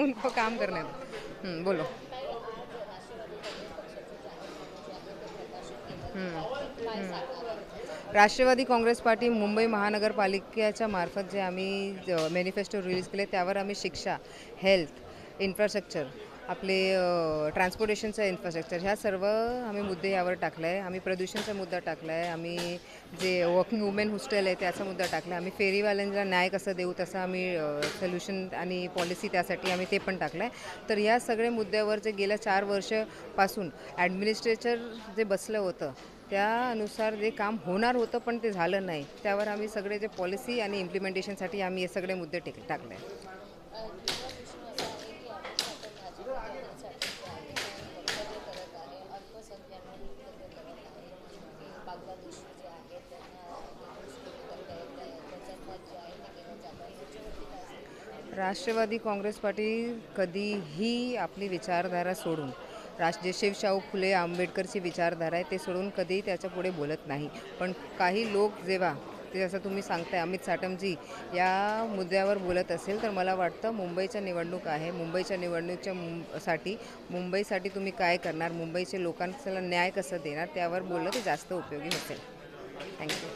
उनको काम करने दो. बोलो. ताई, आज राष्ट्रवादी काँग्रेस पक्षाचं जाहीरनामा जे आहे ते प्रकाशित केलं गेलं हं, आहे. काय हं. सांगणार याबद्दल? राष्ट्रवादी काँग्रेस पार्टी मुंबई महानगरपालिकेच्या मार्फत जे आम्ही मॅनिफेस्टो रिलीज केले त्यावर आम्ही शिक्षा, हेल्थ, इन्फ्रास्ट्रक्चर, आपले ट्रान्सपोर्टेशनचं इन्फ्रास्ट्रक्चर ह्या सर्व आम्ही मुद्दे यावर टाकला आहे. आम्ही प्रदूषणचा मुद्दा टाकला आहे. आम्ही जे वर्किंग वुमेन हॉस्टेल आहे त्याचा मुद्दा टाकला आहे. आम्ही फेरीवाल्यांना न्याय कसं देऊ तसं आम्ही सोल्युशन आणि पॉलिसी त्यासाठी आम्ही ते पण टाकलं आहे. तर या सगळ्या मुद्द्यावर जे गेल्या 4 वर्षापासून ॲडमिनिस्ट्रेचर जे बसलं होतं त्यानुसार जे काम होणार होतं पण ते झालं नाही, त्यावर आम्ही सगळे जे पॉलिसी आणि इम्प्लिमेंटेशनसाठी आम्ही हे सगळे मुद्दे टाकले. दुसरा प्रश्न असा आहे की अमित साटम भाजपत येण्यासाठी जे आहे ते वक्तव्य करत आहे. अल्पसंख्याक वक्तव्य करत आहे की बांगलादेशी जे आहेत त्यांना घुसखोरी करता येत आहे, त्याच्यात मत जे आहे ते केलं जात आहे. याच्यावरती काय सांगणार? राष्ट्रवादी काँग्रेस पार्टी कधीही आपली विचारधारा सोडून जे शिवशाहू फुले आंबेडकरची विचारधारा आहे ते सोडून कधीही त्याच्या पुढे बोलत नाही. पण काही लोक जेव्हा ते जसं तुम्ही सांगताय अमित साटमजी या मुद्द्यावर बोलत असेल तर मला वाटतं मुंबईच्या निवडणूक आहे. मुंबईच्या साठी मुंबईसाठी तुम्ही काय करणार, मुंबईचे लोकांना न्याय कसं देणार त्यावर बोललं ते जास्त उपयोगी असेल. थँक्यू.